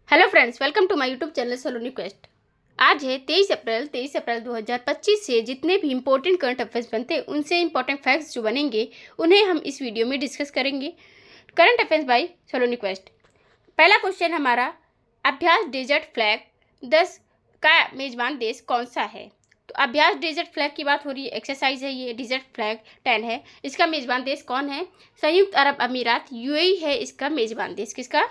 Hello friends, welcome to my YouTube channel Saloni Quest. आज है 23 अप्रैल 2025 से जितने भी इंपॉर्टेंट करंट अफेयर्स बनते हैं उनसे इंपॉर्टेंट फैक्ट्स जो बनेंगे उन्हें हम इस वीडियो में डिस्कस करेंगे। करंट अफेयर्स बाय सलोनी क्वेस्ट। पहला क्वेश्चन हमारा, अभ्यास डेजर्ट फ्लैग 10 का मेजबान देश कौन सा है? तो अभ्यास डेजर्ट फ्लैग की बात हो रही है, एक्सरसाइज है ये, डेजर्ट फ्लैग 10 है। इसका मेजबान देश कौन है? संयुक्त अरब अमीरात, यूएई है इसका मेजबान देश। किसका?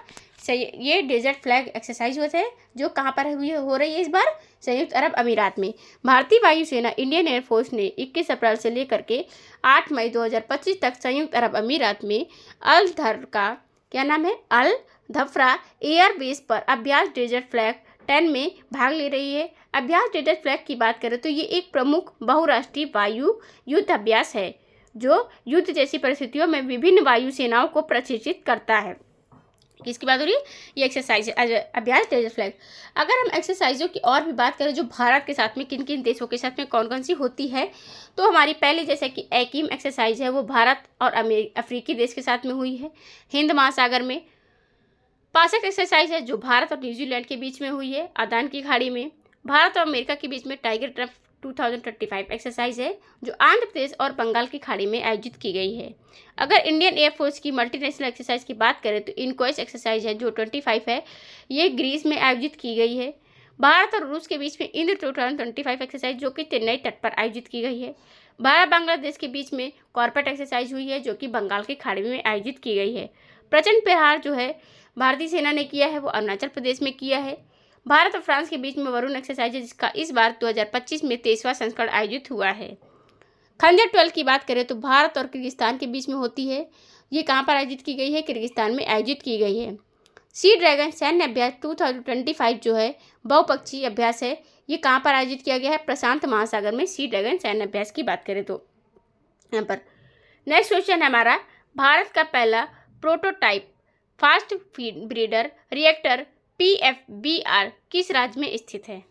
ये डेजर्ट फ्लैग एक्सरसाइज होते हैं जो कहाँ पर हो रही है इस बार? संयुक्त अरब अमीरात में। भारतीय वायुसेना इंडियन एयरफोर्स ने 21 अप्रैल से लेकर के 8 मई 2025 तक संयुक्त अरब अमीरात में अल धर का क्या नाम है, अल धफ्रा एयरबेस पर अभ्यास डेजर्ट फ्लैग 10 में भाग ले रही है। अभ्यास डेजर्ट फ्लैग की बात करें तो ये एक प्रमुख बहुराष्ट्रीय वायु युद्ध अभ्यास है जो युद्ध जैसी परिस्थितियों में विभिन्न वायु सेनाओं को प्रशिक्षित करता है। किसकी बात हो रही है? ये एक्सरसाइज अभ्यास डेजर्ट फ्लैग। अगर हम एक्सरसाइजों की और भी बात करें जो भारत के साथ में किन किन देशों के साथ में कौन कौन सी होती है, तो हमारी पहली जैसे कि एकीम एक्सरसाइज है वो भारत और अफ्रीकी देश के साथ में हुई है। हिंद महासागर में पासक एक्सरसाइज है जो भारत और न्यूजीलैंड के बीच में हुई है। अदान की खाड़ी में भारत और अमेरिका के बीच में टाइगर ट्रम्प 2025 एक्सरसाइज है जो आंध्र प्रदेश और बंगाल की खाड़ी में आयोजित की गई है। अगर इंडियन एयरफोर्स की मल्टीनेशनल एक्सरसाइज की बात करें तो इनक्वेस्ट एक्सरसाइज है जो 25 है, ये ग्रीस में आयोजित की गई है। भारत और रूस के बीच में इंद्र 2025 एक्सरसाइज जो कि चेन्नई तट पर आयोजित की गई है। भारत बांग्लादेश के बीच में कॉर्पेट एक्सरसाइज हुई है जो कि बंगाल की खाड़ी में आयोजित की गई है। प्रचंड प्रहार जो है भारतीय सेना ने किया है वो अरुणाचल प्रदेश में किया है। भारत और फ्रांस के बीच में वरुण एक्सरसाइज है जिसका इस बार 2025 में 23वां संस्करण आयोजित हुआ है। खंजर 12 की बात करें तो भारत और किर्गिस्तान के बीच में होती है। ये कहाँ पर आयोजित की गई है? किर्गिस्तान में आयोजित की गई है। सी ड्रैगन सैन्य अभ्यास 2025 जो है बहुपक्षीय अभ्यास है, ये कहाँ पर आयोजित किया गया है? प्रशांत महासागर में सी ड्रैगन सैन्य अभ्यास की बात करें तो यहाँ पर। नेक्स्ट क्वेश्चन है हमारा, भारत का पहला prototype fast breeder reactor PFBR किस राज्य में स्थित है?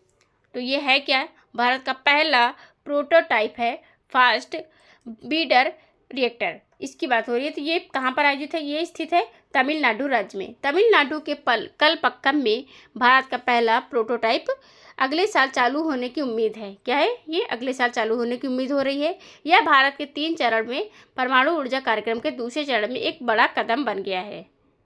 तो ये है क्या? भारत का पहला प्रोटोटाइप है फास्ट ब्रीडर रिएक्टर, इसकी बात हो रही है। तो ये कहाँ पर आयोजित है? ये स्थित है तमिलनाडु राज्य में। तमिलनाडु के कलपक्कम में भारत का पहला प्रोटोटाइप अगले साल चालू होने की उम्मीद है। क्या है ये? अगले साल चालू होने की उम्मीद हो रही है। यह भारत के 3 चरण में परमाणु ऊर्जा कार्यक्रम के दूसरे चरण में एक बड़ा कदम बन गया है।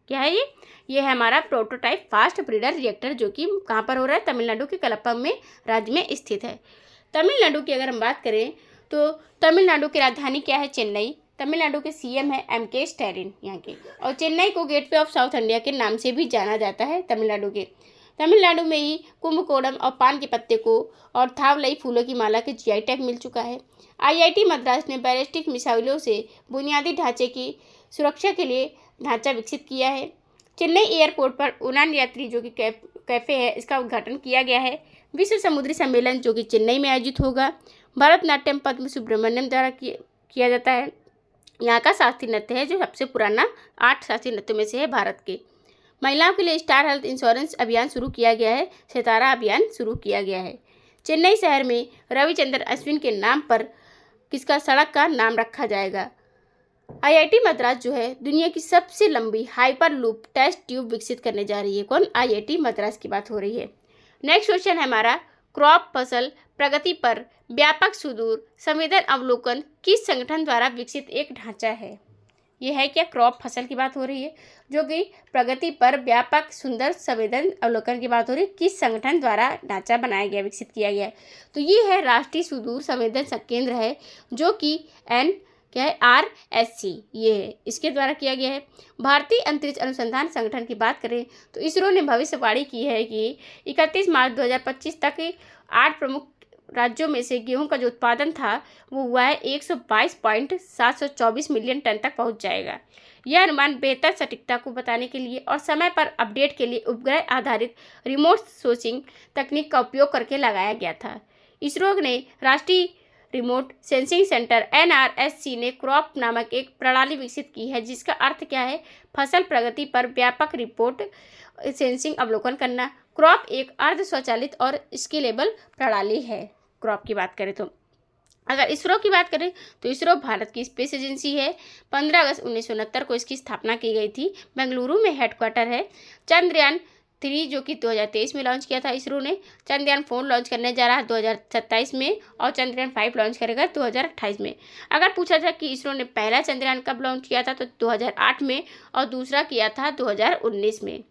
क्या है ये? ये है हमारा प्रोटोटाइप फास्ट ब्रीडर रिएक्टर जो कि कहाँ पर हो रहा है? तमिलनाडु के कलपक्कम में राज्य में स्थित है। तमिलनाडु की अगर हम बात करें तो तमिलनाडु की राजधानी क्या है? चेन्नई। तमिलनाडु के CM है MK स्टैलिन यहाँ के, और चेन्नई को गेटवे ऑफ साउथ इंडिया के नाम से भी जाना जाता है तमिलनाडु के। तमिलनाडु में ही कुंभकोणम और पान के पत्ते को और थावलई फूलों की माला के GI टैग मिल चुका है। IIT मद्रास ने बैलिस्टिक मिसाइलों से बुनियादी ढांचे की सुरक्षा के लिए ढांचा विकसित किया है। चेन्नई एयरपोर्ट पर उड़ान यात्री जो कि कैफ़े है इसका उद्घाटन किया गया है। विश्व समुद्री सम्मेलन जो कि चेन्नई में आयोजित होगा। भरतनाट्यम पद्म सुब्रमण्यम द्वारा किया जाता है। यहाँ का शास्त्रीय नृत्य है जो सबसे पुराना 8 शास्त्रीय नृत्यों में से है भारत के। महिलाओं के लिए स्टार हेल्थ इंश्योरेंस अभियान शुरू किया गया है। सितारा अभियान शुरू किया गया है। चेन्नई शहर में रविचंद्रन अश्विन के नाम पर किसका सड़क का नाम रखा जाएगा? IIT मद्रास जो है दुनिया की सबसे लंबी हाइपर लूप टेस्ट ट्यूब विकसित करने जा रही है। कौन? IIT मद्रास की बात हो रही है। नेक्स्ट क्वेश्चन है हमारा, क्रॉप फसल प्रगति पर व्यापक सुदूर संवेदन अवलोकन किस संगठन द्वारा विकसित एक ढांचा है? ये है क्या? क्रॉप फसल की बात हो रही है जो कि प्रगति पर व्यापक सुंदर संवेदन अवलोकन की बात हो रही है। किस संगठन द्वारा ढांचा बनाया गया, विकसित किया गया है? तो ये है राष्ट्रीय सुदूर संवेदन केंद्र है जो कि क्या है? RSC ये है, इसके द्वारा किया गया है। भारतीय अंतरिक्ष अनुसंधान संगठन की बात करें तो इसरो ने भविष्यवाणी की है कि 31 मार्च 2025 तक 8 प्रमुख राज्यों में से गेहूं का जो उत्पादन था वो हुआ है 122.724 मिलियन टन तक पहुंच जाएगा। यह अनुमान बेहतर सटीकता को बताने के लिए और समय पर अपडेट के लिए उपग्रह आधारित रिमोट सेंसिंग तकनीक का उपयोग करके लगाया गया था। इसरो ने राष्ट्रीय रिमोट सेंसिंग सेंटर NRSC ने क्रॉप नामक एक प्रणाली विकसित की है जिसका अर्थ क्या है? फसल प्रगति पर व्यापक रिपोर्ट सेंसिंग अवलोकन करना। क्रॉप एक अर्ध स्वचालित और स्केलेबल प्रणाली है। क्रॉप की बात करें तो अगर इसरो की बात करें तो इसरो भारत की स्पेस एजेंसी है। 15 अगस्त 1969 को इसकी स्थापना की गई थी। बेंगलुरु में हेडक्वार्टर है। चंद्रयान 3 जो कि 2023 में लॉन्च किया था इसरो ने। चंद्रयान 4 लॉन्च करने जा रहा है 2027 में और चंद्रयान 5 लॉन्च करेगा 2028 में। अगर पूछा जाए कि इसरो ने पहला चंद्रयान कब लॉन्च किया था तो 2008 में और दूसरा किया था 2019 में।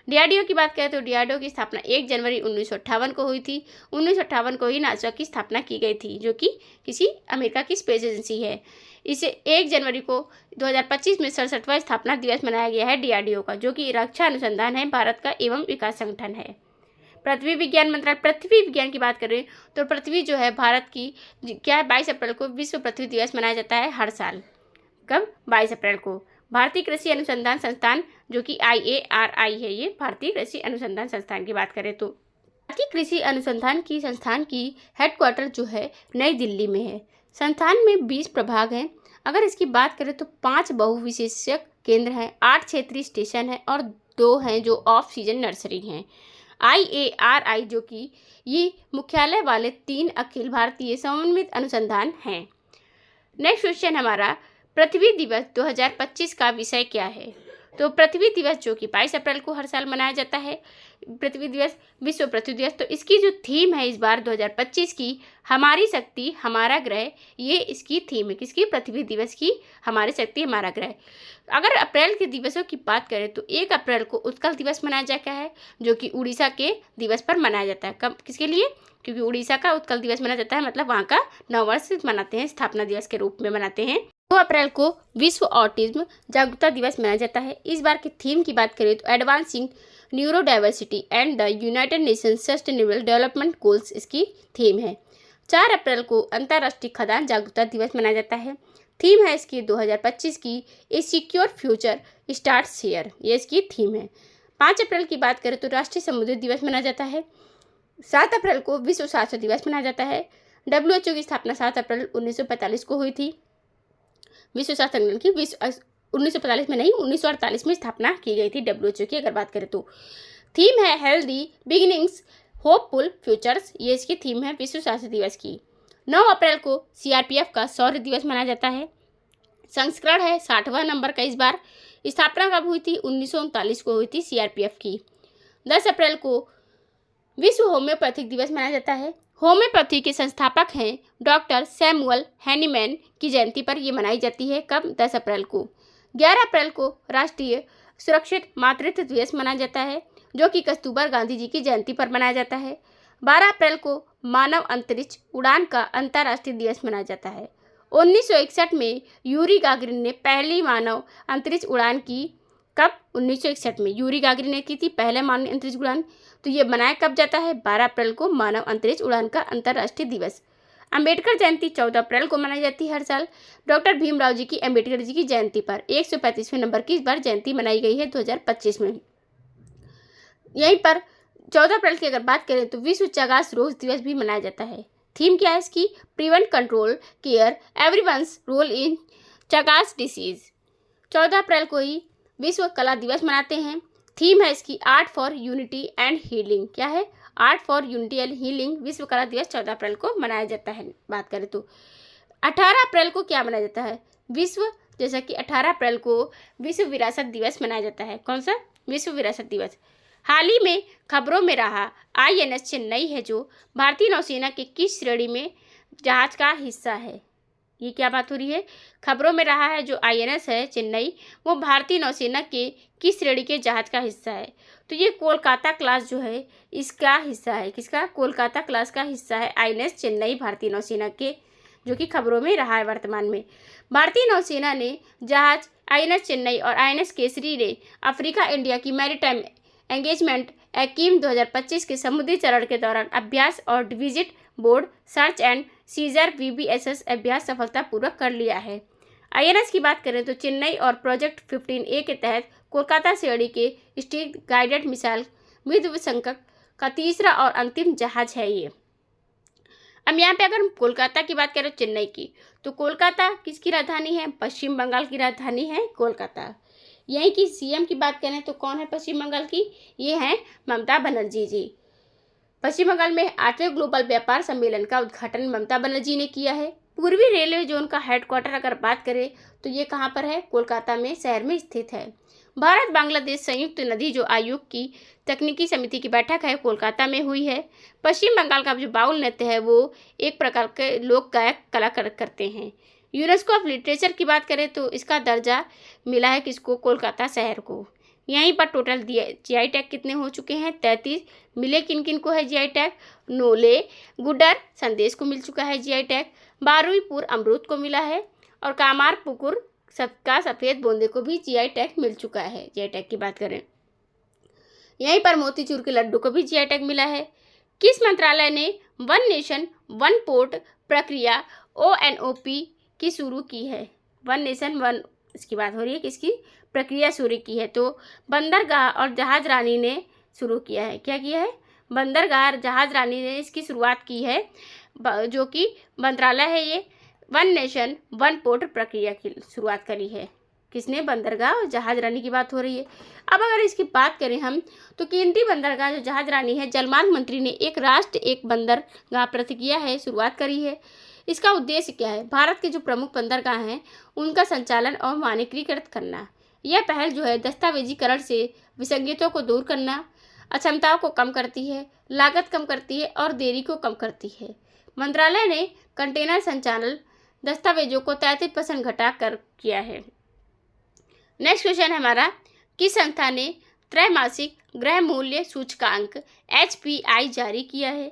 डीआरडीओ की बात करें तो डीआरडीओ की स्थापना 1 जनवरी 1958 को हुई थी। 1958 को ही नासा की स्थापना की गई थी, जो कि किसी अमेरिका की स्पेस एजेंसी है। इसे 1 जनवरी को 2025 में 67वां स्थापना दिवस मनाया गया है डीआरडीओ का, जो कि रक्षा अनुसंधान है भारत का एवं विकास संगठन है। पृथ्वी विज्ञान मंत्रालय, पृथ्वी विज्ञान की बात करें तो पृथ्वी जो है भारत की क्या है, 22 अप्रैल को विश्व पृथ्वी दिवस मनाया जाता है हर साल। कब? 22 अप्रैल को। भारतीय कृषि अनुसंधान संस्थान जो कि IARI है, ये भारतीय कृषि अनुसंधान संस्थान की बात करें तो भारतीय कृषि अनुसंधान की संस्थान की हेडक्वार्टर जो है नई दिल्ली में है। संस्थान में 20 प्रभाग हैं। अगर इसकी बात करें तो 5 बहुविशेषज्ञ केंद्र हैं, 8 क्षेत्रीय स्टेशन हैं और 2 हैं जो ऑफ सीजन नर्सरी हैं। IARI जो कि ये मुख्यालय वाले 3 अखिल भारतीय समन्वित अनुसंधान हैं। नेक्स्ट क्वेश्चन हमारा, पृथ्वी दिवस 2025 का विषय क्या है? तो पृथ्वी दिवस जो कि 22 अप्रैल को हर साल मनाया जाता है, पृथ्वी दिवस, विश्व पृथ्वी दिवस, तो इसकी जो थीम है इस बार 2025 की, हमारी शक्ति हमारा ग्रह, ये इसकी थीम है। किसकी? पृथ्वी दिवस की, हमारी शक्ति हमारा ग्रह। अगर अप्रैल के दिवसों की बात करें तो 1 अप्रैल को उत्कल दिवस मनाया जाता है, जो कि उड़ीसा के दिवस पर मनाया जाता है। कब? किसके लिए? क्योंकि उड़ीसा का उत्कल दिवस मनाया जाता है, मतलब वहाँ का नववर्ष मनाते हैं, स्थापना दिवस के रूप में मनाते हैं। 2 अप्रैल को विश्व ऑटिज्म जागरूकता दिवस मनाया जाता है। इस बार की थीम की बात करें तो advancing neurodiversity and the United Nations sustainable development goals इसकी थीम है। 4 अप्रैल को अंतर्राष्ट्रीय खदान जागरूकता दिवस मनाया जाता है। थीम है इसकी 2025 की ए सिक्योर फ्यूचर स्टार्ट्स हियर, ये इसकी थीम है। 5 अप्रैल की बात करें तो राष्ट्रीय समुद्री दिवस मनाया जाता है। 7 अप्रैल को विश्व स्वास्थ्य दिवस मनाया जाता है। WHO की स्थापना 7 अप्रैल 1945 को हुई थी। विश्व स्वास्थ्य संगठन की 1945 में नहीं, 1948 में स्थापना की गई थी WHO की। अगर बात करें तो थीम है हेल्दी बिगिनिंग्स होपफुल फ्यूचर्स, ये इसकी थीम है विश्व स्वास्थ्य दिवस की। 9 अप्रैल को CRPF का शौर्य दिवस मनाया जाता है। संस्करण है 60वां नंबर का इस बार। स्थापना कब हुई थी? 1939 को हुई थी CRPF की। 10 अप्रैल को विश्व होम्योपैथिक दिवस मनाया जाता है। होम्योपैथी के संस्थापक हैं डॉक्टर सैमुअल हैनीमैन की जयंती पर ये मनाई जाती है। कब? 10 अप्रैल को। 11 अप्रैल को राष्ट्रीय सुरक्षित मातृत्व दिवस मनाया जाता है, जो कि कस्तूरबा गांधी जी की जयंती पर मनाया जाता है। 12 अप्रैल को मानव अंतरिक्ष उड़ान का अंतर्राष्ट्रीय दिवस मनाया जाता है। 1961 में यूरी गागरिन ने पहली मानव अंतरिक्ष उड़ान की। कब? 1961 में यूरी गागरिन ने की थी पहले मानव अंतरिक्ष उड़ान। तो ये मनाया कब जाता है? 12 अप्रैल को मानव अंतरिक्ष उड़ान का अंतर्राष्ट्रीय दिवस। अंबेडकर जयंती 14 अप्रैल को मनाई जाती है हर साल। डॉक्टर भीमराव जी की, अंबेडकर जी की जयंती पर 135वें नंबर की इस बार जयंती मनाई गई है 2025 में। यहीं पर 14 अप्रैल की अगर बात करें तो विश्व चगास रोग दिवस भी मनाया जाता है। थीम क्या है इसकी? Prevent control care everyone's role in Chagas disease. 14 अप्रैल को ही विश्व कला दिवस मनाते हैं। थीम है इसकी art for unity and healing. क्या है? Art for unity and healing. विश्व कला दिवस 14 अप्रैल को मनाया जाता है। बात करें तो 18 अप्रैल को क्या मनाया जाता है? जैसा कि 18 अप्रैल को विश्व विरासत दिवस मनाया जाता है। कौन सा? विश्व विरासत दिवस। हाल ही में खबरों में रहा INS चेन्नई है, जो भारतीय नौसेना के किस श्रेणी में जहाज का हिस्सा है? ये क्या बात हो रही है? खबरों में रहा है जो INS है चेन्नई, वो भारतीय नौसेना के किस श्रेणी के जहाज का हिस्सा है? तो ये कोलकाता क्लास जो है इसका हिस्सा है। किसका? कोलकाता क्लास का हिस्सा है INS चेन्नई भारतीय नौसेना के, जो कि खबरों में रहा है वर्तमान में। भारतीय नौसेना ने जहाज INS चेन्नई और INS केसरी ने अफ्रीका इंडिया की मैरीटाइम एंगेजमेंट एक्कीम 2025 के समुद्री चरण के दौरान अभ्यास और visit board search and seizure VBSS अभ्यास सफलतापूर्वक कर लिया है। INS की बात करें तो चेन्नई और प्रोजेक्ट 15A के तहत कोलकाता श्रेणी के स्टील गाइडेड मिसाइल विध्वंसक का तीसरा और अंतिम जहाज है ये। अब यहाँ पे अगर हम कोलकाता की बात करें चेन्नई की, तो कोलकाता किसकी राजधानी है? पश्चिम बंगाल की राजधानी है कोलकाता। यहीं की CM की बात करें तो कौन है पश्चिम बंगाल की? ये हैं ममता बनर्जी जी। पश्चिम बंगाल में 8वें ग्लोबल व्यापार सम्मेलन का उद्घाटन ममता बनर्जी ने किया है। पूर्वी रेलवे जोन का हेडक्वार्टर अगर बात करें तो ये कहाँ पर है? कोलकाता में शहर में स्थित है। भारत बांग्लादेश संयुक्त नदी जो आयोग की तकनीकी समिति की बैठक है कोलकाता में हुई है। पश्चिम बंगाल का जो बाउल नृत्य है वो एक प्रकार के लोक गायक कलाकार करते हैं। यूनेस्को ऑफ लिटरेचर की बात करें तो इसका दर्जा मिला है किसको, कोलकाता शहर को। यहीं पर टोटल जीआई टैग कितने हो चुके हैं, 33 मिले। किन किन को है जीआई टैग, नोले गुडर संदेश को मिल चुका है जीआई टैग, बारुईपुर अमरूद को मिला है, और कामार पुकुर सबका सफ़ेद बोंदे को भी जीआई टैग मिल चुका है। जीआई टैग की बात करें, यहीं पर मोतीचूर के लड्डू को भी जीआई टैग मिला है। किस मंत्रालय ने वन नेशन वन पोर्ट प्रक्रिया ONOP की शुरू की है, वन नेशन वन, इसकी बात हो रही है, किसकी प्रक्रिया शुरू की है, तो बंदरगाह और जहाज रानी ने शुरू किया है। क्या किया है, बंदरगाह जहाज रानी ने इसकी शुरुआत की है, जो कि मंत्रालय है ये वन नेशन वन पोर्ट प्रक्रिया की शुरुआत करी है। किसने, बंदरगाह और जहाज रानी की बात हो रही है। अब अगर इसकी बात करें हम तो केंद्रीय बंदरगाह जो जहाज रानी है, जलमार्ग मंत्री ने एक राष्ट्र एक बंदरगाह प्रक्रिया है शुरुआत करी है। इसका उद्देश्य क्या है, भारत के जो प्रमुख बंदरगाह हैं उनका संचालन और मानकीकृत करना। यह पहल जो है दस्तावेजीकरण से विसंगतियों को दूर करना, अक्षमताओं को कम करती है, लागत कम करती है और देरी को कम करती है। मंत्रालय ने कंटेनर संचालन दस्तावेजों को 33% घटा कर किया है। नेक्स्ट क्वेश्चन है हमारा, किस संस्था ने त्रैमासिक गृह मूल्य सूचकांक HPI जारी किया है,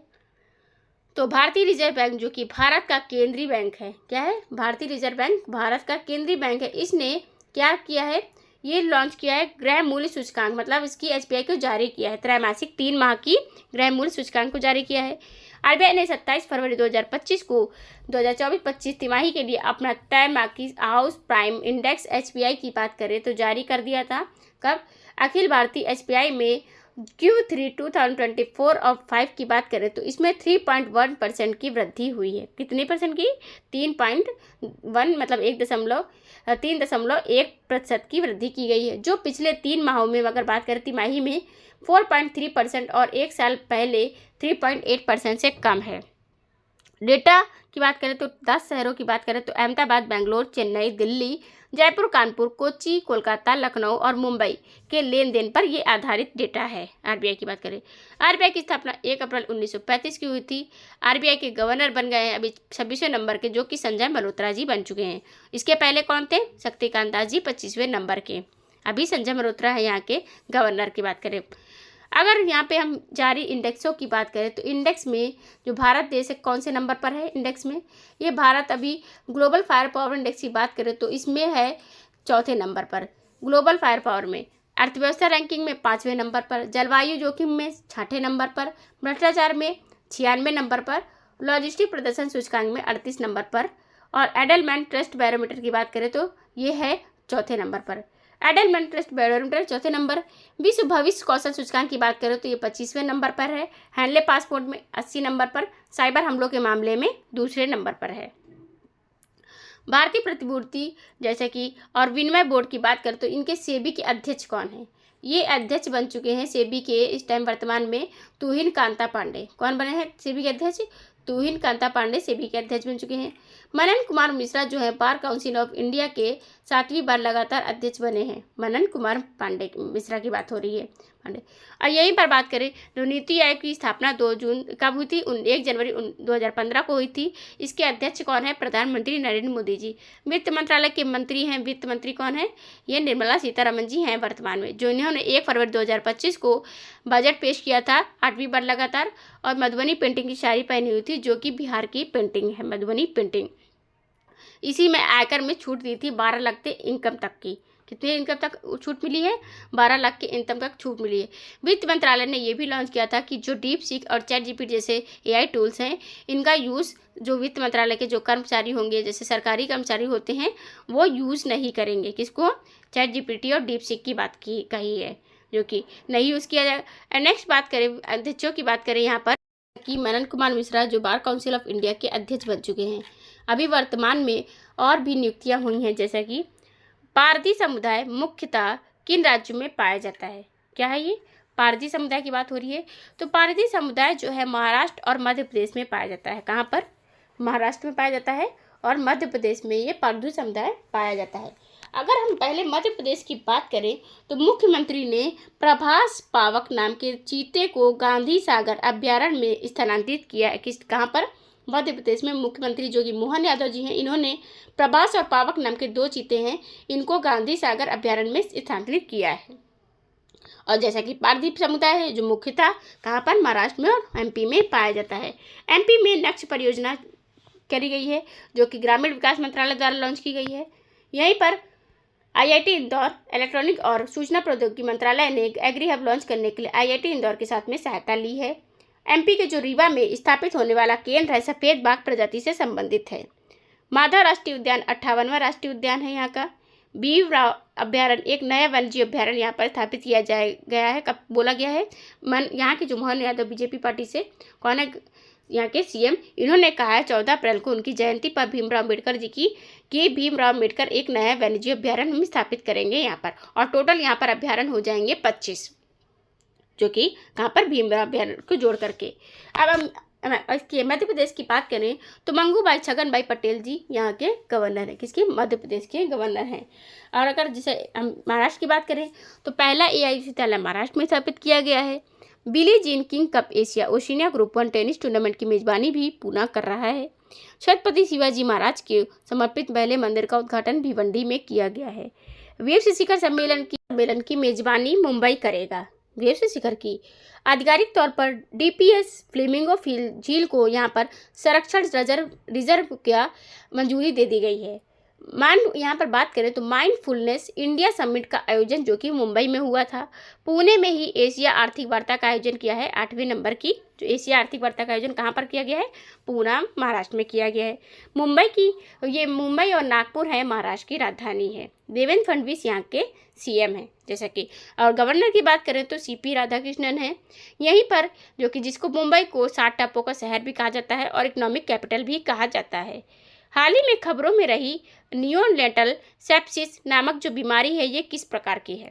तो भारतीय रिजर्व बैंक जो कि भारत का केंद्रीय बैंक है, क्या है, भारतीय रिजर्व बैंक भारत का केंद्रीय बैंक है, इसने क्या किया है, ये लॉन्च किया है गृह मूल्य सूचकांक, मतलब इसकी HPI को जारी किया है, त्रैमासिक 3 माह की गृह मूल्य सूचकांक को जारी किया है। RBI ने 27 फरवरी 2025 को 2024-25 तिमाही के लिए अपना त्रैमासिक हाउस प्राइम इंडेक्स HPI की बात करें तो जारी कर दिया था। कब, अखिल भारतीय HPI में Q3 2024 और 5 की बात करें तो इसमें 3.1% की वृद्धि हुई है। कितने परसेंट की, 3.1 मतलब 3.1% की वृद्धि की गई है, जो पिछले 3 माहों में अगर बात करें तिमाही में 4.3% और एक साल पहले 3.8% से कम है। डेटा की बात करें तो 10 शहरों की बात करें तो अहमदाबाद, बेंगलोर, चेन्नई, दिल्ली, जयपुर, कानपुर, कोच्चि, कोलकाता, लखनऊ और मुंबई के लेन देन पर ये आधारित डेटा है। RBI की बात करें, RBI की स्थापना 1 अप्रैल 1935 की हुई थी। RBI के गवर्नर बन गए हैं अभी 26वें नंबर के, जो कि संजय मल्होत्रा जी बन चुके हैं। इसके पहले कौन थे, शक्तिकांत दास जी 25वें नंबर के। अभी संजय मल्होत्रा है यहाँ के गवर्नर की बात करें। अगर यहाँ पे हम जारी इंडेक्सों की बात करें तो इंडेक्स में जो भारत देश है कौन से नंबर पर है इंडेक्स में, ये भारत अभी ग्लोबल फायर पावर इंडेक्स की बात करें तो इसमें है 4थे नंबर पर। ग्लोबल फायर पावर में, अर्थव्यवस्था रैंकिंग में 5वें नंबर पर, जलवायु जोखिम में 6ठे नंबर पर, भ्रष्टाचार में 96 नंबर पर, लॉजिस्टिक प्रदर्शन सूचकांक में 38 नंबर पर, और एडलमैन ट्रस्ट बैरोमीटर की बात करें तो ये है 4थे नंबर पर। एडलमैन ट्रस्ट बैरोमीटर 4थे नंबर। विश्व भविष्य कौशल सूचकांक की बात करें तो ये 25वें नंबर पर है। हैंडले पासपोर्ट में 80 नंबर पर, साइबर हमलों के मामले में 2रे नंबर पर है। भारतीय प्रतिभूति जैसे कि और विनिमय बोर्ड की बात करें तो इनके सेबी के अध्यक्ष कौन है, ये अध्यक्ष बन चुके हैं सेबी के इस टाइम वर्तमान में तुहिन कांता पांडे। कौन बने हैं सेबी के अध्यक्ष, तुहिन कांता पांडे सेबी के अध्यक्ष बन चुके हैं। मनन कुमार मिश्रा जो है बार काउंसिल ऑफ इंडिया के 7वीं बार लगातार अध्यक्ष बने हैं। मनन कुमार पांडे मिश्रा की बात हो रही है पांडे। और यहीं पर बात करें तो नीति आयोग की स्थापना 2 जून कब हुई थी, 1 जनवरी 2015 को हुई थी। इसके अध्यक्ष कौन है, प्रधानमंत्री नरेंद्र मोदी जी। वित्त मंत्रालय के मंत्री हैं, वित्त मंत्री कौन है, ये निर्मला सीतारमन जी हैं वर्तमान में, जो इन्होंने 1 फरवरी 2025 को बजट पेश किया था 8वीं बार लगातार। और मधुबनी पेंटिंग की साड़ी पहनी हुई थी, जो कि बिहार की पेंटिंग है मधुबनी पेंटिंग। इसी में आयकर में छूट दी थी 12 लाख के इनकम तक की। कितने इनकम तक छूट मिली है, 12 लाख के इनकम तक छूट मिली है। वित्त मंत्रालय ने ये भी लॉन्च किया था कि जो DeepSeek और ChatGPT जैसे AI टूल्स हैं, इनका यूज़ जो वित्त मंत्रालय के जो कर्मचारी होंगे, जैसे सरकारी कर्मचारी होते हैं, वो यूज़ नहीं करेंगे। किसको, ChatGPT और DeepSeek की बात की कही है, जो कि नहीं यूज़ किया जाएगा। नेक्स्ट बात करें अध्यक्षों की बात करें यहाँ पर कि मनन कुमार मिश्रा जो बार काउंसिल ऑफ इंडिया के अध्यक्ष बन चुके हैं। अभी वर्तमान में और भी नियुक्तियां हुई हैं, जैसा कि पारधी समुदाय मुख्यतः किन राज्यों में पाया जाता है, क्या है ये, पारधी समुदाय की बात हो रही है। तो पारधी समुदाय जो है महाराष्ट्र और मध्य प्रदेश में पाया जाता है। कहाँ पर, महाराष्ट्र में पाया जाता है और मध्य प्रदेश में ये पारधी समुदाय पाया जाता है। अगर हम पहले मध्य प्रदेश की बात करें तो मुख्यमंत्री ने प्रभास पावक नाम के चीते को गांधी सागर अभ्यारण्य में स्थानांतरित किया है। कहाँ पर? मध्य प्रदेश में मुख्यमंत्री जोगी मोहन यादव जी हैं, इन्होंने प्रभास और पावक नाम के 2 चीते हैं, इनको गांधी सागर अभ्यारण्य में स्थानांतरित किया है। और जैसा कि पारदीप समुदाय है जो मुख्यतः कहाँ पर? महाराष्ट्र में और एमपी में पाया जाता है। एमपी में नक्श परियोजना करी गई है जो कि ग्रामीण विकास मंत्रालय द्वारा लॉन्च की गई है। यहीं पर आईआईटी इंदौर इलेक्ट्रॉनिक और सूचना प्रौद्योगिकी मंत्रालय ने एग्री हब लॉन्च करने के लिए आईआईटी इंदौर के साथ में सहायता ली है। एमपी के जो रीवा में स्थापित होने वाला केंद्र है सफ़ेद बाघ प्रजाति से संबंधित है। माधव राष्ट्रीय उद्यान 58वां राष्ट्रीय उद्यान है यहाँ का। भीमराव अभ्यारण्य एक नया वन्यजीव अभ्यारण्य यहाँ पर स्थापित किया गया है। कब बोला गया है? यहाँ के जो मोहन यादव बीजेपी पार्टी से कौन है यहाँ के सीएम, इन्होंने कहा है 14 अप्रैल को उनकी जयंती पर भीमराव अम्बेडकर जी की भीमराव अम्बेडकर एक नया वन्यजीव अभ्यारण्य हम स्थापित करेंगे यहाँ पर। और टोटल यहाँ पर अभ्यारण्य हो जाएंगे 25, जो कि कहाँ पर? भीमराव अभ्यारण्य को जोड़ करके। अब हम इसके मध्य प्रदेश की बात करें तो मंगूभाई छगन भाई पटेल जी यहाँ के गवर्नर हैं। किसके? मध्य प्रदेश के गवर्नर हैं। और अगर जैसे हम महाराष्ट्र की बात करें तो पहला एआई विद्यालय महाराष्ट्र में स्थापित किया गया है। Billie Jean King cup Asia Oceania group 1 tennis tournament की मेजबानी भी पूना कर रहा है। छत्रपति शिवाजी महाराज के समर्पित पहले मंदिर का उद्घाटन भिवंडी में किया गया है। वेव्स शिखर सम्मेलन की मेजबानी मुंबई करेगा। वेव्स शिखर की आधिकारिक तौर पर डीपीएस फ्लेमिंगो झील को यहाँ पर संरक्षण रिजर्व का मंजूरी दे दी गई है। यहाँ पर बात करें तो माइंडफुलनेस इंडिया समिट का आयोजन जो कि मुंबई में हुआ था। पुणे में ही एशिया आर्थिक वार्ता का आयोजन किया है। 8वें नंबर की जो एशिया आर्थिक वार्ता का आयोजन कहाँ पर किया गया है? पूना महाराष्ट्र में किया गया है। मुंबई और नागपुर है महाराष्ट्र की राजधानी है। देवेंद्र फडणवीस यहाँ के सीएम हैं जैसा कि। और गवर्नर की बात करें तो सीपी राधाकृष्णन है यहीं पर, जो कि जिसको मुंबई को 7 टापुओं का शहर भी कहा जाता है और इकोनॉमिक कैपिटल भी कहा जाता है। हाल ही में खबरों में रही नियोनेटल सेप्सिस नामक जो बीमारी है ये किस प्रकार की है?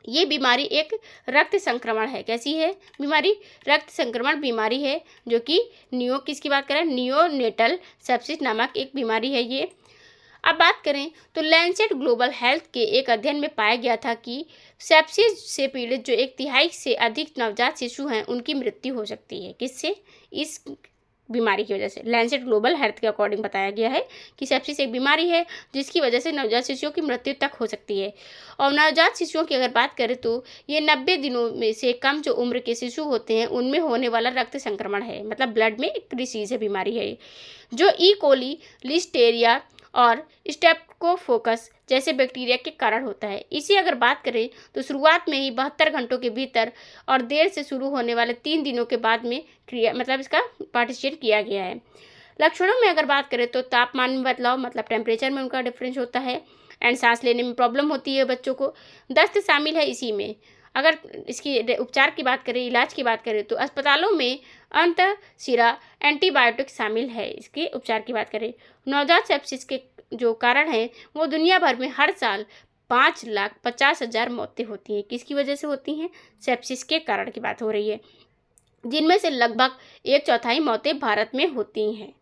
ये बीमारी एक रक्त संक्रमण है। कैसी है बीमारी? रक्त संक्रमण बीमारी है जो कि किसकी बात करें? नियोनेटल सेप्सिस नामक एक बीमारी है ये। अब बात करें तो लैंसेट ग्लोबल हेल्थ के एक अध्ययन में पाया गया था कि सेप्सिस से पीड़ित जो 1/3 से अधिक नवजात शिशु हैं उनकी मृत्यु हो सकती है। किससे? इस बीमारी की वजह से। लैंसेट ग्लोबल हेल्थ के अकॉर्डिंग बताया गया है कि सेप्सिस एक बीमारी है जिसकी वजह से नवजात शिशुओं की मृत्यु तक हो सकती है। और नवजात शिशुओं की अगर बात करें तो ये 90 दिनों में से कम जो उम्र के शिशु होते हैं उनमें होने वाला रक्त संक्रमण है, मतलब ब्लड में एक डिसीज है, बीमारी है जो ई कोली, लिस्टेरिया और स्टेप्टोकोकस जैसे बैक्टीरिया के कारण होता है। इसी अगर बात करें तो शुरुआत में ही 72 घंटों के भीतर और देर से शुरू होने वाले 3 दिनों के बाद में इसका पार्टिसिपेट किया गया है। लक्षणों में अगर बात करें तो तापमान में बदलाव, मतलब टेम्परेचर में उनका डिफरेंस होता है, एंड सांस लेने में प्रॉब्लम होती है बच्चों को। दस्त शामिल है इसी में। अगर इसकी उपचार की बात करें, इलाज की बात करें तो अस्पतालों में अंतःशिरा एंटीबायोटिक शामिल है। इसके उपचार की बात करें, नवजात सेप्सिस के जो कारण है वो दुनिया भर में हर साल 5,50,000 मौतें होती हैं। किसकी वजह से होती हैं? सेप्सिस के कारण की बात हो रही है, जिनमें से लगभग 1/4 मौतें भारत में होती हैं।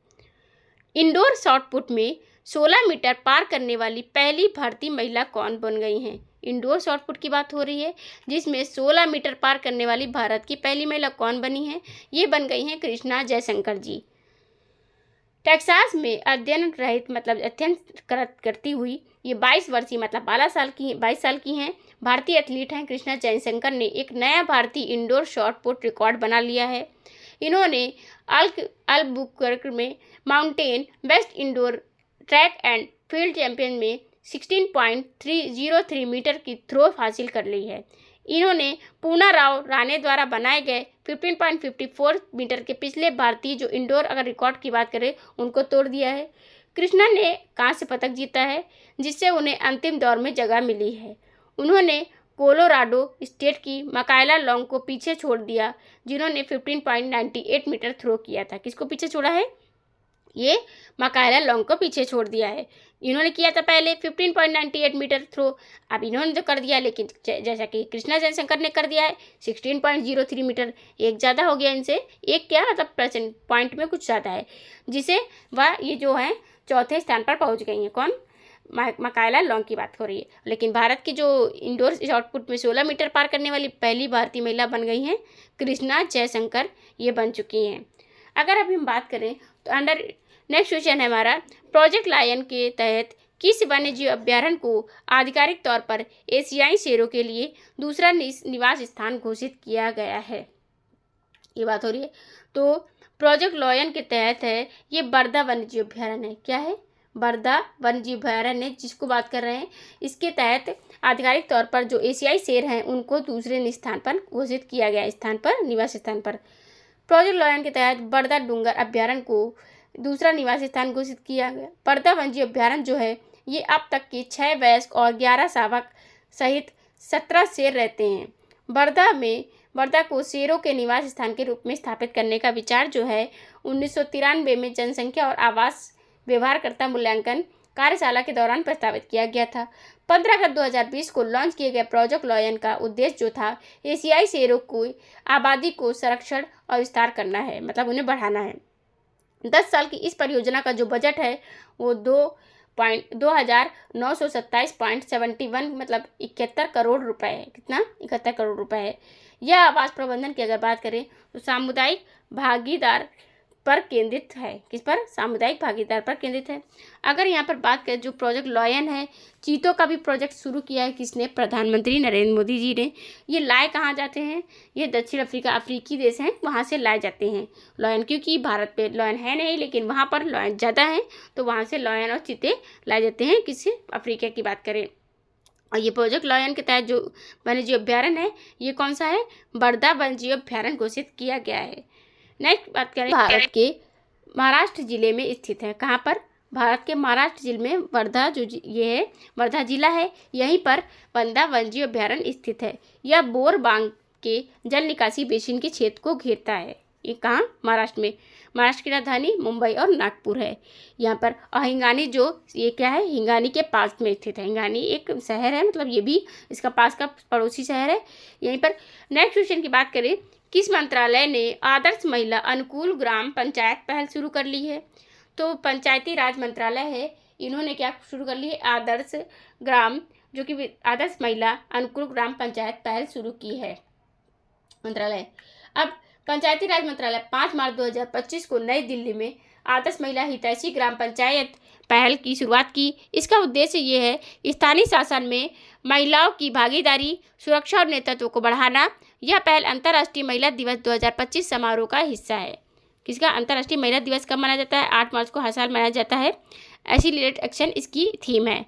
इंडोर शॉटपुट में 16 मीटर पार करने वाली पहली भारतीय महिला कौन बन गई हैं? इंडोर शॉटपुट की बात हो रही है जिसमें 16 मीटर पार करने वाली भारत की पहली महिला कौन बनी है? ये बन गई हैं कृष्णा जयशंकर जी। टेक्सास में अध्ययन करती हुई ये 22 वर्षीय मतलब 22 साल की हैं भारतीय एथलीट हैं कृष्णा जयशंकर ने एक नया भारतीय इंडोर शॉटपुट रिकॉर्ड बना लिया है। इन्होंने अल्बुकर्क में mountain west indoor track and field champion में 16.303 मीटर की थ्रो हासिल कर ली है। इन्होंने पूना राव राणे द्वारा बनाए गए 15.54 मीटर के पिछले भारतीय जो इंडोर अगर रिकॉर्ड की बात करें उनको तोड़ दिया है। कृष्णा ने कांस्य पदक जीता है जिससे उन्हें अंतिम दौर में जगह मिली है। उन्होंने कोलोराडो स्टेट की मकायला लॉन्ग को पीछे छोड़ दिया जिन्होंने 15.98 मीटर थ्रो किया था। किसको पीछे छोड़ा है? ये मकायला लॉन्ग को पीछे छोड़ दिया है। इन्होंने किया था पहले 15.98 मीटर थ्रो, अब इन्होंने तो कर दिया, लेकिन जैसा कि कृष्णा जयशंकर ने कर दिया है 16.03 मीटर, एक ज़्यादा हो गया इनसे, एक क्या मतलब परसेंट पॉइंट में कुछ ज़्यादा है, जिसे वह ये जो है चौथे स्थान पर पहुंच गई हैं। कौन? मकायला लॉन्ग की बात हो रही है। लेकिन भारत की जो इंडोर शॉटपुट में 16 मीटर पार करने वाली पहली भारतीय महिला बन गई हैं कृष्णा जयशंकर, ये बन चुकी हैं। अगर अभी हम बात करें तो अंडर नेक्स्ट क्वेश्चन है हमारा, प्रोजेक्ट लायन के तहत किस वन्यजीव अभ्यारण्य को आधिकारिक तौर पर एशियाई शेरों के लिए दूसरा निवास स्थान घोषित किया गया है, ये बात हो रही है। तो प्रोजेक्ट लायन के तहत है ये बरदा वन्यजीव अभ्यारण्य है। क्या है? बरदा वन्यजीव अभ्यारण्य जिसको बात कर रहे हैं, इसके तहत आधिकारिक तौर पर जो एशियाई शेर हैं उनको दूसरे स्थान पर घोषित किया गया, स्थान पर, निवास स्थान पर। प्रोजेक्ट लायन के तहत बरदा डूंगर अभ्यारण्य को दूसरा निवास स्थान घोषित किया गया। बरदा वन्यजीव अभ्यारण्य जो है ये अब तक के 6 वयस्क और 11 शावक सहित 17 शेर रहते हैं। बरदा को शेरों के निवास स्थान के रूप में स्थापित करने का विचार जो है 1993 में जनसंख्या और आवास व्यवहारकर्ता मूल्यांकन कार्यशाला के दौरान प्रस्तावित किया गया था। 15 अगस्त 2020 को लॉन्च किए गए प्रोजेक्ट लायन का उद्देश्य जो था एशियाई शेरों की आबादी को संरक्षण और विस्तार करना है, मतलब उन्हें बढ़ाना है। 10 साल की इस परियोजना का जो बजट है वो 2,927.71 मतलब 71 करोड़ रुपए है। कितना? 71 करोड़ रुपए है। यह आवास प्रबंधन की अगर बात करें तो सामुदायिक भागीदार पर केंद्रित है। किस पर? सामुदायिक भागीदार पर केंद्रित है। अगर यहाँ पर बात करें जो प्रोजेक्ट लायन है, चीतों का भी प्रोजेक्ट शुरू किया है किसने? प्रधानमंत्री नरेंद्र मोदी जी ने। ये लाए कहाँ जाते हैं? ये दक्षिण अफ्रीकी देश हैं, वहाँ से लाए जाते हैं लायन, क्योंकि भारत पे लायन है नहीं लेकिन वहाँ पर लायन ज़्यादा हैं, तो वहाँ से लायन और चीते लाए जाते हैं। किसी अफ्रीका की बात करें, और ये प्रोजेक्ट लायन के तहत जो वन्यजीव अभ्यारण्य है ये कौन सा है? बरदा वन्यजीव अभ्यारण्य घोषित किया गया है। नेक्स्ट बात करें, भारत के महाराष्ट्र जिले में स्थित है। कहाँ पर? भारत के महाराष्ट्र जिले में वर्धा, जो ये है वर्धा जिला है, यहीं पर बरदा वन्यजीव अभ्यारण्य स्थित है। यह बोरबांग के जल निकासी बेसिन के क्षेत्र को घेरता है। ये कहाँ? महाराष्ट्र में। महाराष्ट्र की राजधानी मुंबई और नागपुर है यहाँ पर। और हिंगानी जो ये क्या है? हिंगानी के पास में स्थित है। हिंगानी एक शहर है, मतलब ये भी इसका पास का पड़ोसी शहर है यहीं पर। नेक्स्ट क्वेश्चन की बात करें, किस मंत्रालय ने आदर्श महिला अनुकूल ग्राम पंचायत पहल शुरू कर ली है? तो पंचायती राज मंत्रालय है, इन्होंने क्या शुरू कर ली है? आदर्श ग्राम, जो कि आदर्श महिला अनुकूल ग्राम पंचायत पहल शुरू की है मंत्रालय। अब पंचायती राज मंत्रालय 5 मार्च 2025 को नई दिल्ली में आदर्श महिला हितैषी ग्राम पंचायत पहल की शुरुआत की। इसका उद्देश्य ये है स्थानीय शासन में महिलाओं की भागीदारी, सुरक्षा और नेतृत्व को बढ़ाना। यह पहल अंतर्राष्ट्रीय महिला दिवस 2025 समारोह का हिस्सा है। किसका? अंतर्राष्ट्रीय महिला दिवस कब मनाया जाता है? 8 मार्च को हर साल मनाया जाता है। ऐसी रिलेटेड एक्शन इसकी थीम है।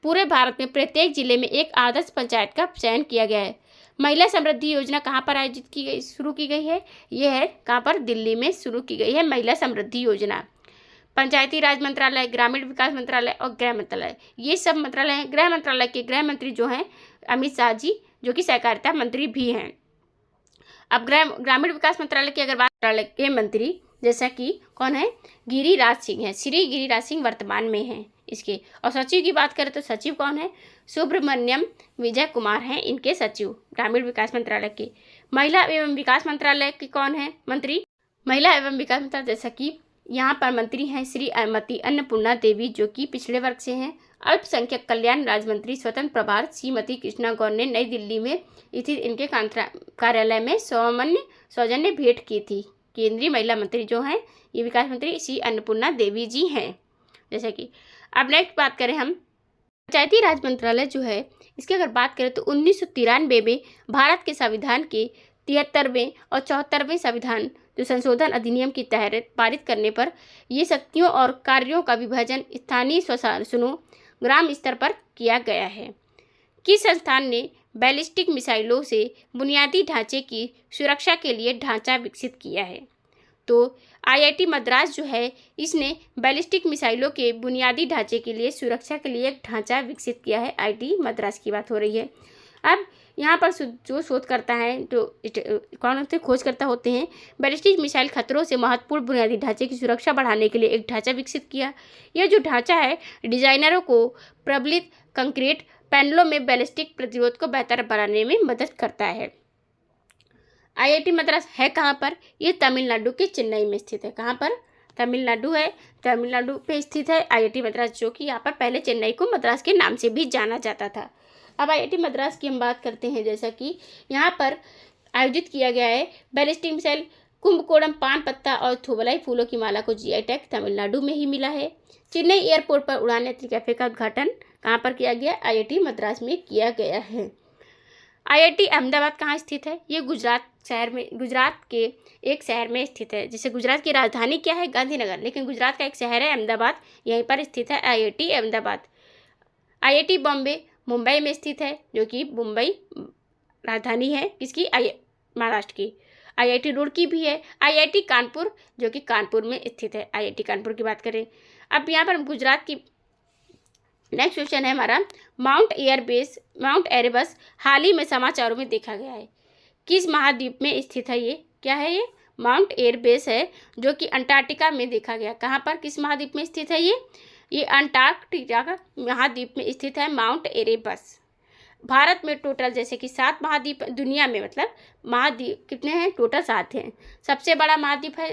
पूरे भारत में प्रत्येक जिले में एक आदर्श पंचायत का चयन किया गया है। महिला समृद्धि योजना कहाँ पर आयोजित की गई, शुरू की गई है? ये है कहाँ पर? दिल्ली में शुरू की गई है महिला समृद्धि योजना। पंचायती राज मंत्रालय, ग्रामीण विकास मंत्रालय और गृह मंत्रालय, ये सब मंत्रालय हैं। गृह मंत्रालय के गृह मंत्री जो हैं अमित शाह जी, जो कि सहकारिता मंत्री भी हैं। अब ग्रामीण विकास मंत्रालय की अगर बात, मंत्रालय के मंत्री जैसा कि कौन है? गिरिराज सिंह है। श्री गिरिराज सिंह वर्तमान में हैं इसके। और सचिव की बात करें तो सचिव कौन है? सुब्रमण्यम विजय कुमार हैं इनके सचिव ग्रामीण विकास मंत्रालय के। महिला एवं विकास मंत्रालय के कौन है मंत्री? महिला एवं विकास मंत्रालय जैसा कि यहाँ पर मंत्री हैं श्रीमती अन्नपूर्णा देवी, जो कि पिछड़े वर्ग से हैं। अल्पसंख्यक कल्याण राज्य मंत्री स्वतंत्र प्रभार श्रीमती कृष्णा गौर ने नई दिल्ली में स्थित इनके कार्यालय में सौजन्य भेंट की थी। केंद्रीय महिला मंत्री जो हैं ये विकास मंत्री श्री अन्नपूर्णा देवी जी हैं जैसा कि। अब नेक्स्ट बात करें हम, पंचायती राज मंत्रालय जो है इसकी अगर बात करें तो 1993 में भारत के संविधान के 73वें और 74वें संविधान जो संशोधन अधिनियम की तहत पारित करने पर ये शक्तियों और कार्यों का विभाजन स्थानीय स्वशासनों ग्राम स्तर पर किया गया है। किस संस्थान ने बैलिस्टिक मिसाइलों से बुनियादी ढांचे की सुरक्षा के लिए ढांचा विकसित किया है? तो आईआईटी मद्रास जो है इसने बैलिस्टिक मिसाइलों के बुनियादी ढांचे के लिए सुरक्षा के लिए एक ढांचा विकसित किया है। आईआईटी मद्रास की बात हो रही है। अब यहाँ पर जो शोधकर्ता हैं, जो कौन होते हैं? खोजकर्ता होते हैं। बैलिस्टिक मिसाइल खतरों से महत्वपूर्ण बुनियादी ढांचे की सुरक्षा बढ़ाने के लिए एक ढांचा विकसित किया। यह जो ढांचा है डिजाइनरों को प्रबलित कंक्रीट पैनलों में बैलिस्टिक प्रतिरोध को बेहतर बनाने में मदद करता है। आईआईटी मद्रास है कहाँ पर? ये तमिलनाडु के चेन्नई में स्थित है। कहाँ पर? तमिलनाडु है, तमिलनाडु पे स्थित है IIT मद्रास, जो कि यहाँ पर पहले चेन्नई को मद्रास के नाम से भी जाना जाता था। अब IIT मद्रास की हम बात करते हैं, जैसा कि यहाँ पर आयोजित किया गया है बैलिस्टिक मिसाइल कुंभकोणम पान पत्ता और थोबलाई फूलों की माला को GI टैग तमिलनाडु में ही मिला है। चेन्नई एयरपोर्ट पर उड़ान यात्री कैफे का उद्घाटन कहाँ पर किया गया? IIT मद्रास में किया गया है। IIT अहमदाबाद कहाँ स्थित है? ये गुजरात के एक शहर में स्थित है। जैसे गुजरात की राजधानी क्या है? गांधीनगर, लेकिन गुजरात का एक शहर है अहमदाबाद, यहीं पर स्थित है IIT अहमदाबाद। IIT बॉम्बे मुंबई में स्थित है, जो कि मुंबई राजधानी है किसकी? महाराष्ट्र की। IIT रुड़की भी है। IIT कानपुर, जो कि कानपुर में स्थित है। IIT कानपुर की बात करें। अब यहाँ पर गुजरात की नेक्स्ट क्वेश्चन है हमारा, माउंट एरेबस हाल ही में समाचारों में देखा गया है, किस महाद्वीप में स्थित है? ये क्या है? ये माउंट एरेबस है, जो कि अंटार्कटिका में देखा गया। कहाँ पर, किस महाद्वीप में स्थित है? ये अंटार्कटिका का महाद्वीप में स्थित है माउंट एरेबस। भारत में टोटल जैसे कि 7 महाद्वीप, दुनिया में मतलब महाद्वीप कितने हैं? टोटल 7 हैं। सबसे बड़ा महाद्वीप है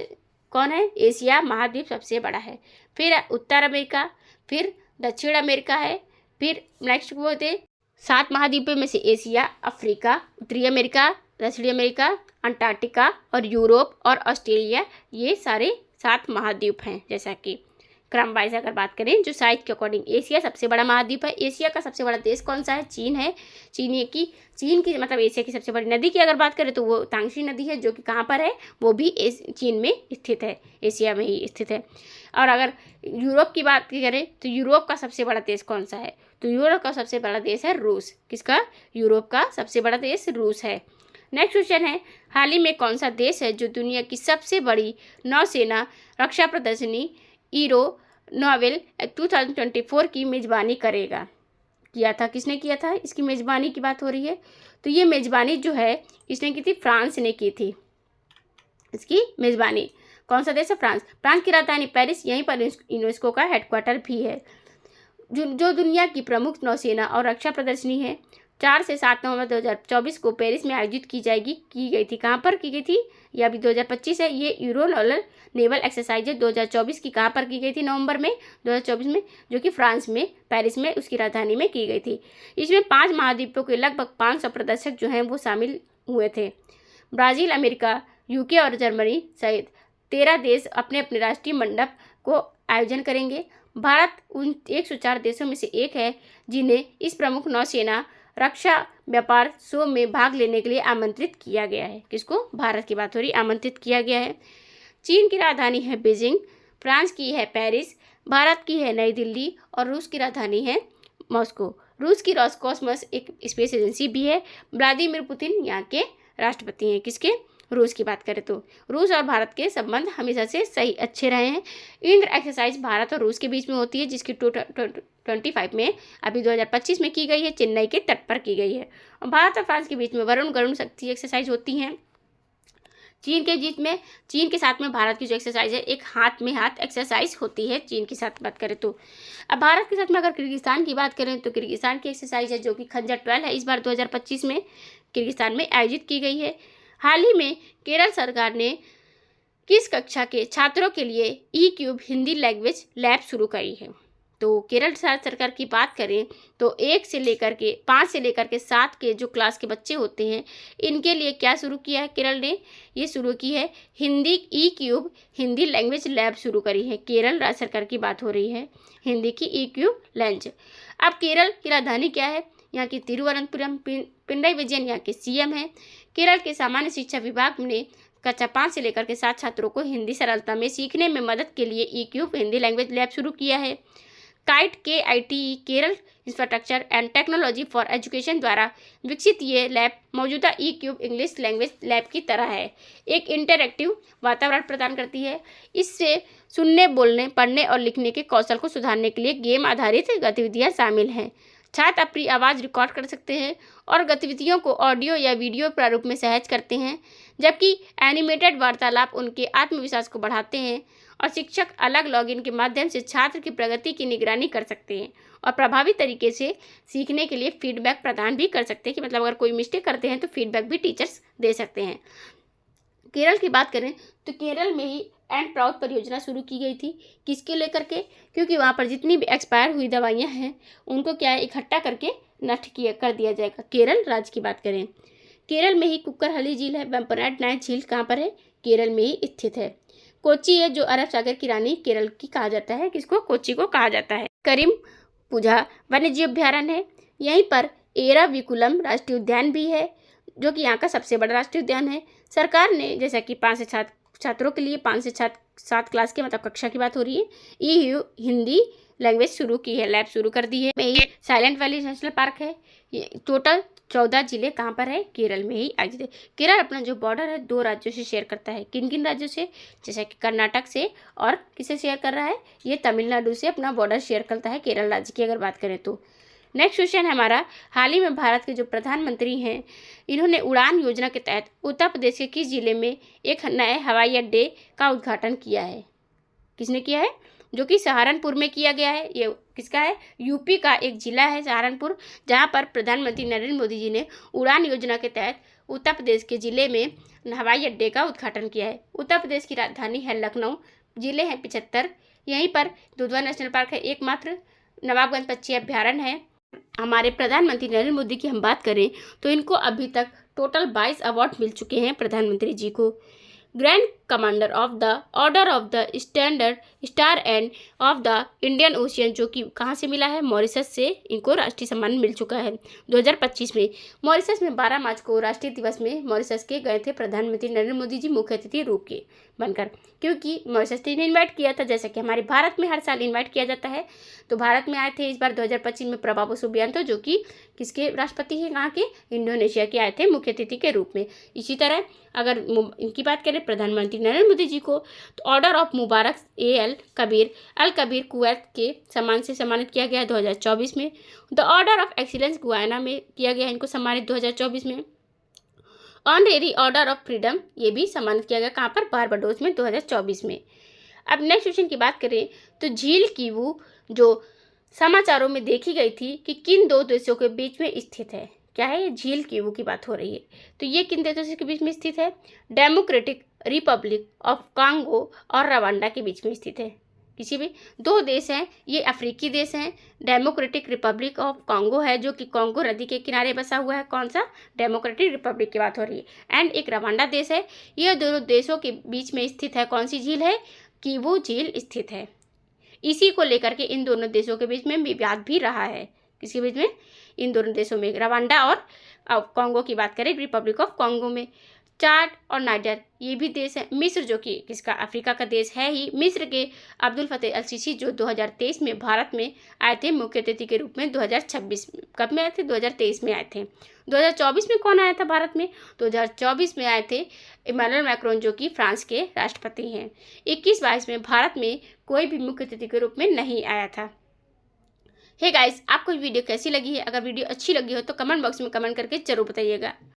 कौन है? एशिया महाद्वीप सबसे बड़ा है। फिर उत्तर अमेरिका, फिर दक्षिण अमेरिका है, फिर नेक्स्ट वो थे 7 महाद्वीपों में से एशिया, अफ्रीका, उत्तरी अमेरिका, दक्षिणी अमेरिका, अंटार्कटिका और यूरोप और ऑस्ट्रेलिया, ये सारे 7 महाद्वीप हैं। जैसा कि क्रम वाइज अगर बात करें जो साइज के अकॉर्डिंग, एशिया सबसे बड़ा महाद्वीप है। एशिया का सबसे बड़ा देश कौन सा है? चीन है। चीन की मतलब एशिया की सबसे बड़ी नदी की अगर बात करें तो वो तांगशी नदी है, जो कि कहाँ पर है? वो भी चीन में स्थित है, एशिया में ही स्थित है। और अगर यूरोप की बात करें तो यूरोप का सबसे बड़ा देश कौन सा है? तो यूरोप का सबसे बड़ा देश है रूस। किसका? यूरोप का सबसे बड़ा देश रूस है। नेक्स्ट क्वेश्चन है, हाल ही में कौन सा देश है जो दुनिया की सबसे बड़ी नौसेना रक्षा प्रदर्शनी ईरो नोवेल 2024 की मेज़बानी करेगा? किया था, किसने किया था? इसकी मेज़बानी की बात हो रही है। तो ये मेज़बानी जो है किसने की थी? फ्रांस ने की थी। इसकी मेज़बानी कौन सा देश है? फ्रांस। फ्रांस की राजधानी पेरिस, यहीं पर यूनेस्को का हेडक्वार्टर भी है। जो दुनिया की प्रमुख नौसेना और रक्षा प्रदर्शनी है 4 से 7 नवंबर 2024 को पेरिस में आयोजित की गई थी। कहाँ पर की गई थी? ये अभी 2025 है। ये यूरो नेवल एक्सरसाइज 2024 की कहाँ पर की गई थी? नवंबर में 2024 में, जो कि फ्रांस में पेरिस में उसकी राजधानी में की गई थी। इसमें 5 महाद्वीपों के लगभग 500 प्रदर्शक जो हैं वो शामिल हुए थे। ब्राज़ील, अमेरिका, UK और जर्मनी सहित 13 देश अपने अपने राष्ट्रीय मंडप को आयोजन करेंगे। भारत उन 104 देशों में से एक है जिन्हें इस प्रमुख नौसेना रक्षा व्यापार शो में भाग लेने के लिए आमंत्रित किया गया है। किसको? भारत की बात हो रही, आमंत्रित किया गया है। चीन की राजधानी है बीजिंग, फ्रांस की है पेरिस, भारत की है नई दिल्ली और रूस की राजधानी है मॉस्को। रूस की रोसकॉस्मोस एक स्पेस एजेंसी भी है। व्लादिमीर पुतिन यहाँ के राष्ट्रपति हैं। किसके? रूस की बात करें तो रूस और भारत के संबंध हमेशा से सही अच्छे रहे हैं। इंद्र एक्सरसाइज भारत और रूस के बीच में होती है, जिसकी 2025 में अभी 2025 में की गई है, चेन्नई के तट पर की गई है। और भारत और फ्रांस के बीच में वरुण गरुण शक्ति एक्सरसाइज होती हैं। चीन के साथ में भारत की जो एक्सरसाइज है एक हाथ में हाथ एक्सरसाइज होती है चीन के साथ बात करें तो। अब भारत के साथ में अगर किर्गिस्तान की बात करें तो किर्गिस्तान की एक्सरसाइज है जो कि खंजर 12 है, इस बार 2025 में किर्गिस्तान में आयोजित की गई है। हाल ही में केरल सरकार ने किस कक्षा के छात्रों के लिए E-क्यूब हिंदी लैंग्वेज लैब शुरू करी है? तो केरल सरकार की बात करें तो 5 से लेकर के 7 के जो क्लास के बच्चे होते हैं इनके लिए क्या शुरू किया है केरल ने? ये शुरू की है हिंदी E-क्यूब हिंदी लैंग्वेज लैब शुरू करी है। केरल राज्य सरकार की बात हो रही है, हिंदी की E-क्यूब लैंग्वेज। अब केरल की राजधानी क्या है? यहाँ की तिरुवनंतपुरम। पिनराई विजयन यहाँ के CM हैं। केरल के सामान्य शिक्षा विभाग ने कक्षा 5 से लेकर के 7 छात्रों को हिंदी सरलता में सीखने में मदद के लिए E-क्यूब हिंदी लैंग्वेज लैब शुरू किया है। Kite KITE Kerala infrastructure and technology for education द्वारा विकसित ये लैब मौजूदा E-क्यूब इंग्लिश लैंग्वेज लैब की तरह है। एक इंटरैक्टिव वातावरण प्रदान करती है। इससे सुनने, बोलने, पढ़ने और लिखने के कौशल को सुधारने के लिए गेम आधारित गतिविधियाँ शामिल हैं। छात्र अपनी आवाज़ रिकॉर्ड कर सकते हैं और गतिविधियों को ऑडियो या वीडियो प्रारूप में सहज करते हैं, जबकि एनिमेटेड वार्तालाप उनके आत्मविश्वास को बढ़ाते हैं और शिक्षक अलग लॉगिन के माध्यम से छात्र की प्रगति की निगरानी कर सकते हैं और प्रभावी तरीके से सीखने के लिए फीडबैक प्रदान भी कर सकते हैं कि मतलब अगर कोई मिस्टेक करते हैं तो फीडबैक भी टीचर्स दे सकते हैं। केरल की बात करें तो केरल में ही एंड प्राउड परियोजना शुरू की गई थी। किसके लेकर के? क्योंकि वहाँ पर जितनी भी एक्सपायर हुई दवाइयाँ हैं उनको क्या है इकट्ठा करके नष्ट कर दिया जाएगा। केरल राज्य की बात करें, केरल में ही कुक्करहली झील है। वेम्पनाड नाइट झील कहाँ पर है? केरल में ही स्थित है। कोच्चि है जो अरब सागर की रानी केरल की कहा जाता है। किसको? कोच्चि को कहा जाता है। करीम पूजा वन्यजीव अभ्यारण्य है। यहीं पर एराविकुलम राष्ट्रीय उद्यान भी है जो कि यहाँ का सबसे बड़ा राष्ट्रीय उद्यान है। सरकार ने जैसा कि 5 से 7 छात्रों के लिए 5 से 7 क्लास के मतलब कक्षा की बात हो रही है, ये हिंदी लैंग्वेज शुरू की है, लैब शुरू कर दी है। ये साइलेंट वैली नेशनल पार्क है। ये टोटल 14 जिले कहाँ पर है? केरल में ही आयोजित। केरल अपना जो बॉर्डर है 2 राज्यों से शेयर करता है। किन किन राज्यों से? जैसे कि कर्नाटक से, और किसे शेयर कर रहा है? ये तमिलनाडु से अपना बॉर्डर शेयर करता है केरल राज्य की अगर बात करें तो। नेक्स्ट क्वेश्चन है हमारा, हाल ही में भारत के जो प्रधानमंत्री हैं इन्होंने उड़ान योजना के तहत उत्तर प्रदेश के किस जिले में एक नए हवाई अड्डे का उद्घाटन किया है? किसने किया है? जो कि सहारनपुर में किया गया है। ये किसका है? यूपी का एक जिला है सहारनपुर, जहां पर प्रधानमंत्री नरेंद्र मोदी जी ने उड़ान योजना के तहत उत्तर प्रदेश के जिले में हवाई अड्डे का उद्घाटन किया है। उत्तर प्रदेश की राजधानी है लखनऊ, जिले हैं 75। यहीं पर दुधवा नेशनल पार्क है एकमात्र। नवाबगंज पक्षी अभ्यारण्य है। हमारे प्रधानमंत्री नरेंद्र मोदी की हम बात करें तो इनको अभी तक टोटल 22 अवार्ड मिल चुके हैं प्रधानमंत्री जी को। Grand commander of the order of the standard star end of the Indian ocean, जो कि कहाँ से मिला है? मॉरिशस से इनको राष्ट्रीय सम्मान मिल चुका है 2025 में। मॉरिशस में 12 मार्च को राष्ट्रीय दिवस में मॉरिशस के गए थे प्रधानमंत्री नरेंद्र मोदी जी मुख्य अतिथि रूप के बनकर, क्योंकि मॉरिशस ने इन्वाइट किया था। जैसा कि हमारे भारत में हर साल इन्वाइट किया जाता है, तो भारत में आए थे इस बार 2025 में प्रभावो सुबियांतो, जो कि किसके राष्ट्रपति हैं? कहाँ के? इंडोनेशिया के आए थे मुख्य अतिथि के रूप में। इसी तरह अगर इनकी बात करें प्रधानमंत्री नरेंद्र मोदी जी को, तो order of Mubarak al Kabeer Kuwait के सम्मान से सम्मानित किया गया 2024 में। The order of excellence Guyana में किया गया इनको सम्मानित 2024 में। ऑनरेरी ऑर्डर ऑफ फ्रीडम ये भी सम्मानित किया गया कहाँ पर? बारबाडोस में 2024 में। अब नेक्स्ट क्वेश्चन की बात करें तो झील किवू जो समाचारों में देखी गई थी कि किन 2 देशों के बीच में स्थित है? क्या है? ये झील किवू की बात हो रही है। तो ये किन देशों के बीच में स्थित है? डेमोक्रेटिक रिपब्लिक ऑफ कांगो और रवांडा के बीच में स्थित है। किसी भी 2 देश हैं, ये अफ्रीकी देश हैं। डेमोक्रेटिक रिपब्लिक ऑफ कांगो है जो कि कांगो नदी के किनारे बसा हुआ है। कौन सा? डेमोक्रेटिक रिपब्लिक की बात हो रही है। एंड एक रवांडा देश है। यह दोनों देशों के बीच में स्थित है। कौन सी झील है? किवू झील स्थित है। इसी को लेकर के इन दोनों देशों के बीच में विवाद भी रहा है। किसके बीच में? इन दोनों देशों में, रवांडा और कांगो की बात करें, रिपब्लिक ऑफ कांगो में। चाड और नाइजर ये भी देश है। मिस्र जो कि किसका? अफ्रीका का देश है ही। मिस्र के अब्दुल फतेह अल सीसी जो 2023 में भारत में आए थे मुख्य अतिथि के रूप में। 2026 कब में आए थे? 2023 में आए थे। 2024 में कौन आया था भारत में? 2024 में आए थे इमैनुअल मैक्रोन जो कि फ्रांस के राष्ट्रपति हैं। 21-22 में भारत में कोई भी मुख्य अतिथि के रूप में नहीं आया था। हे गाइस, आपको वीडियो कैसी लगी है? अगर वीडियो अच्छी लगी हो तो कमेंट बॉक्स में कमेंट करके जरूर बताइएगा।